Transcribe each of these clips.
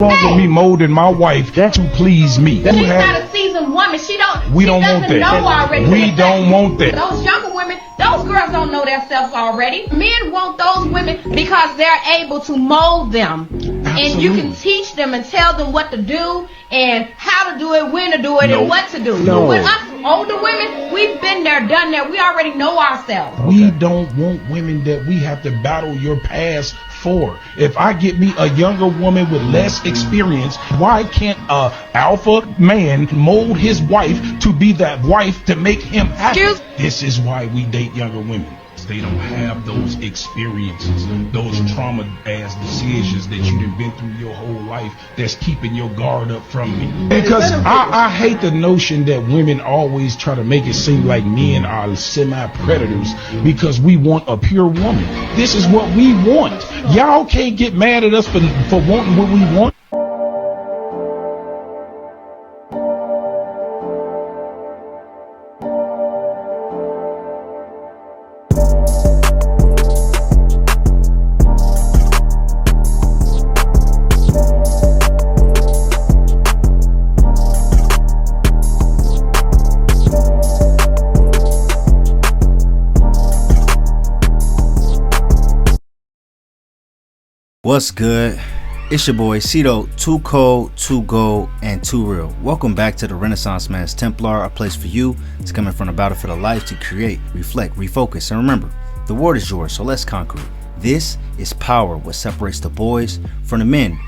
wrong with me molding my wife to please me. She's not a seasoned woman. She doesn't want that. know already. We don't want that. Those younger women, those girls don't know themselves already. Men want those women because they're able to mold them. Absolutely. And you can teach them and tell them what to do and how to do it, when to do it, and what to do. No. With us older women, we've been there, done that. We already know ourselves. We don't want women that we have to battle your past for. If I get me a younger woman with less experience, why can't a alpha man mold his wife to be that wife to make him happy? This is why we date younger women. They don't have those experiences, those trauma-ass decisions that you done been through your whole life that's keeping your guard up from me. Because I hate the notion that women always try to make it seem like men are semi-predators because we want a pure woman. This is what we want. Y'all can't get mad at us for wanting what we want. What's good? It's your boy Cito, too cold, too gold, and too real. Welcome back to the Renaissance Man's Templar, a place for you. It's coming from the battlefield of life to create, reflect, refocus, and remember, the world is yours, so let's conquer it. This is power, what separates the boys from the men.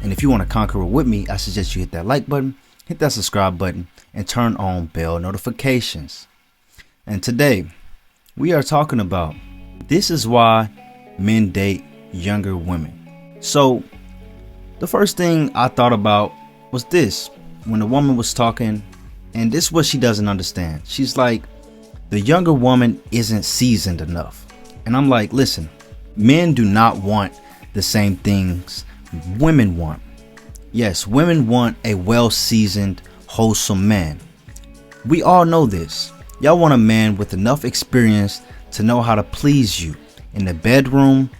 And if you want to conquer it with me, I suggest you hit that like button, hit that subscribe button, and turn on bell notifications. And today, we are talking about this is why men date younger women. So the first thing I thought about was this, when the woman was talking, and this is what she doesn't understand. She's like, the younger woman isn't seasoned enough. And I'm like, listen, men do not want the same things women want. Yes, women want a well-seasoned, wholesome man. We all know this. Y'all want a man with enough experience to know how to please you in the bedroom,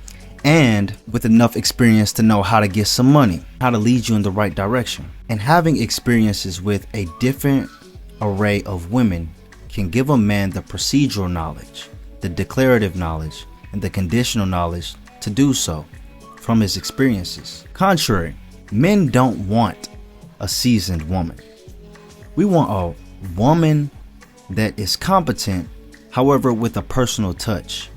and with enough experience to know how to get some money, how to lead you in the right direction. And having experiences with a different array of women can give a man the procedural knowledge, the declarative knowledge, and the conditional knowledge to do so from his experiences. Contrary, men don't want a seasoned woman. We want a woman that is competent, however, with a personal touch.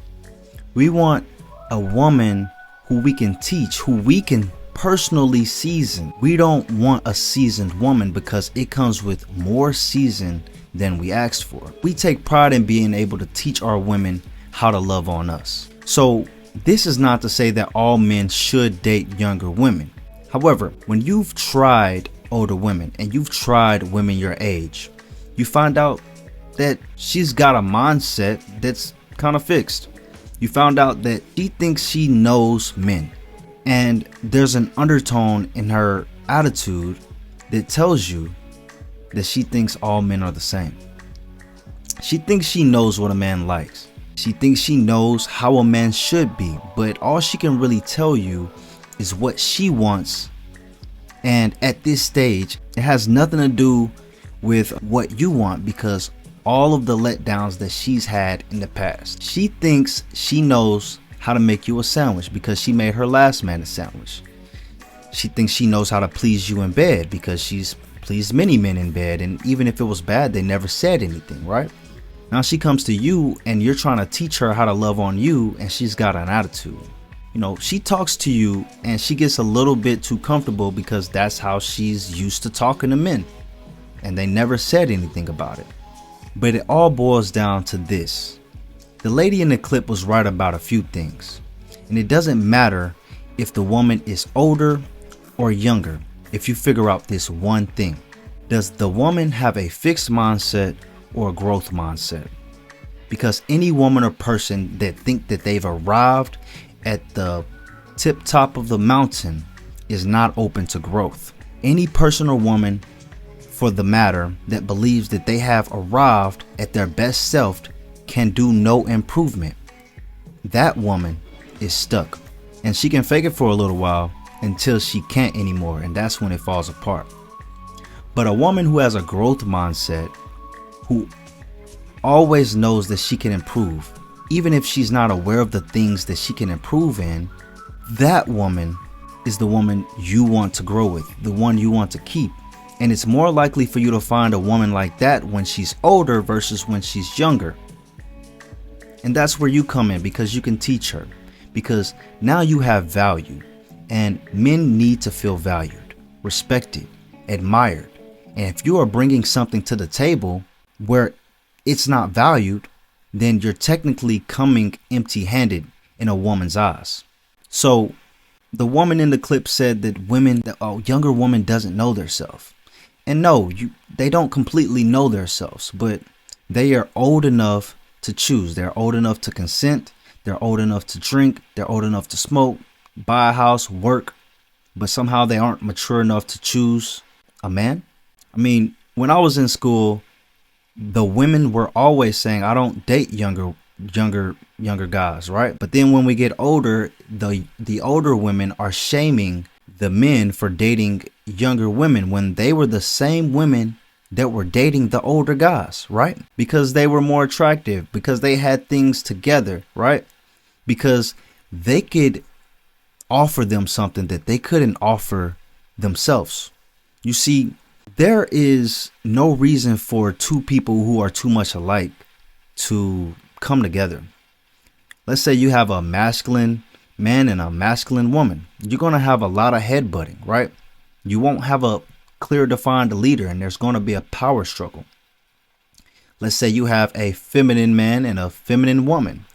We want a woman who we can teach, who we can personally season. We don't want a seasoned woman because it comes with more season than we asked for. We take pride in being able to teach our women how to love on us. So this is not to say that all men should date younger women. However, when you've tried older women and you've tried women your age, you find out that she's got a mindset that's kind of fixed. You found out that she thinks she knows men, and there's an undertone in her attitude that tells you that she thinks all men are the same. She thinks she knows what a man likes. She thinks she knows how a man should be, but all she can really tell you is what she wants. And at this stage, it has nothing to do with what you want, because all of the letdowns that she's had in the past. She thinks she knows how to make you a sandwich because she made her last man a sandwich. She thinks she knows how to please you in bed because she's pleased many men in bed, and even if it was bad, they never said anything, right? Now she comes to you and you're trying to teach her how to love on you, and she's got an attitude. You know, she talks to you and she gets a little bit too comfortable because that's how she's used to talking to men, and they never said anything about it. But it all boils down to this. The lady in the clip was right about a few things. And it doesn't matter if the woman is older or younger if you figure out this one thing. Does the woman have a fixed mindset or a growth mindset? Because any woman or person that think that they've arrived at the tip top of the mountain is not open to growth. Any person or woman, for the matter, that believes that they have arrived at their best self can do no improvement. That woman is stuck, and she can fake it for a little while until she can't anymore, and that's when it falls apart. But a woman who has a growth mindset, who always knows that she can improve, even if she's not aware of the things that she can improve in, that woman is the woman you want to grow with, the one you want to keep. And it's more likely for you to find a woman like that when she's older versus when she's younger. And that's where you come in, because you can teach her, because now you have value, and men need to feel valued, respected, admired. And if you are bringing something to the table where it's not valued, then you're technically coming empty-handed in a woman's eyes. So the woman in the clip said that a younger woman doesn't know themselves. And no, they don't completely know themselves, but they are old enough to choose. They're old enough to consent. They're old enough to drink. They're old enough to smoke, buy a house, work, but somehow they aren't mature enough to choose a man. I mean, when I was in school, the women were always saying, I don't date younger guys, right? But then when we get older, the older women are shaming the men for dating younger women when they were the same women that were dating the older guys, right? Because they were more attractive, because they had things together, right? Because they could offer them something that they couldn't offer themselves. You see, there is no reason for two people who are too much alike to come together. Let's say you have a masculine man and a masculine woman. You're going to have a lot of headbutting, right? You won't have a clear defined leader, and there's going to be a power struggle. Let's say you have a feminine man and a feminine woman.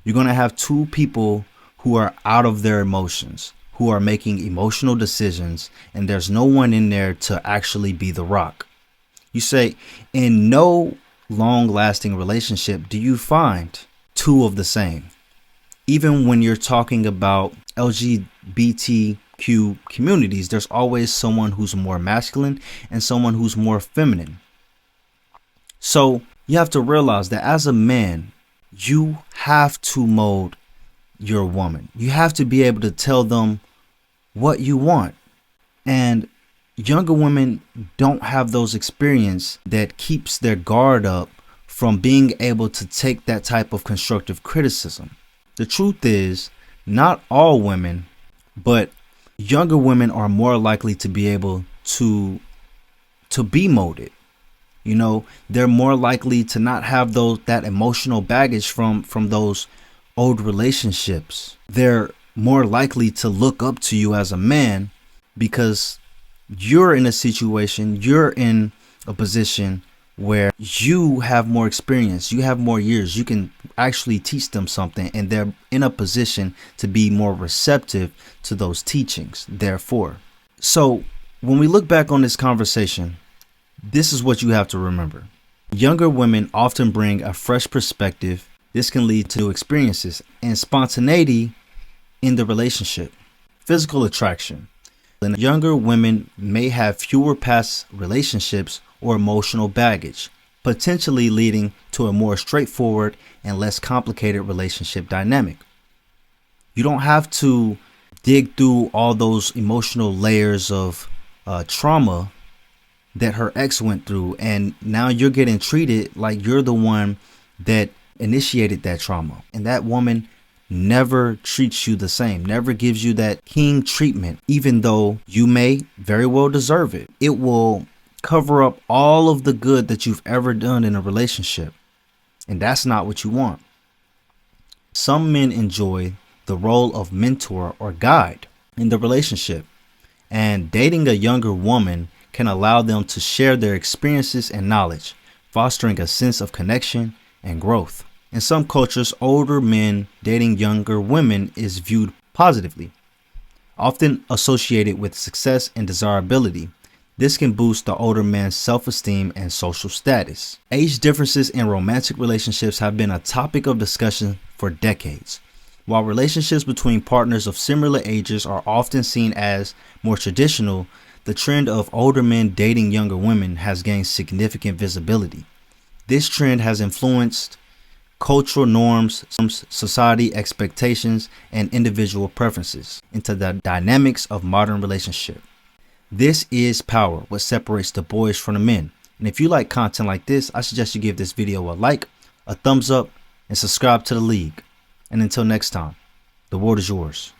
You're going to have two people who are out of their emotions, who are making emotional decisions, and there's no one in there to actually be the rock. You say, in no long-lasting relationship do you find two of the same. Even when you're talking about LGBTQ communities, there's always someone who's more masculine and someone who's more feminine. So you have to realize that as a man, you have to mold your woman. You have to be able to tell them what you want. And younger women don't have those experience that keeps their guard up from being able to take that type of constructive criticism. The truth is, not all women, but younger women are more likely to be able to be molded. You know, they're more likely to not have that emotional baggage from those old relationships. They're more likely to look up to you as a man because you're in a situation, you're in a position where you have more experience, you have more years, you can actually teach them something, and they're in a position to be more receptive to those teachings. Therefore, so when we look back on this conversation, this is what you have to remember. Younger women often bring a fresh perspective. This can lead to new experiences and spontaneity in the relationship. Physical attraction. And younger women may have fewer past relationships or emotional baggage, potentially leading to a more straightforward and less complicated relationship dynamic. You don't have to dig through all those emotional layers of trauma that her ex went through, and now you're getting treated like you're the one that initiated that trauma. And that woman never treats you the same, never gives you that king treatment, even though you may very well deserve it. It will cover up all of the good that you've ever done in a relationship, and that's not what you want. Some men enjoy the role of mentor or guide in the relationship, and dating a younger woman can allow them to share their experiences and knowledge, fostering a sense of connection and growth. In some cultures, older men dating younger women is viewed positively, often associated with success and desirability. This can boost the older man's self-esteem and social status. Age differences in romantic relationships have been a topic of discussion for decades. While relationships between partners of similar ages are often seen as more traditional, the trend of older men dating younger women has gained significant visibility. This trend has influenced cultural norms, society expectations, and individual preferences into the dynamics of modern relationship. This is power, what separates the boys from the men. And if you like content like this, I suggest you give this video a like, a thumbs up, and subscribe to the league. And until next time, the world is yours.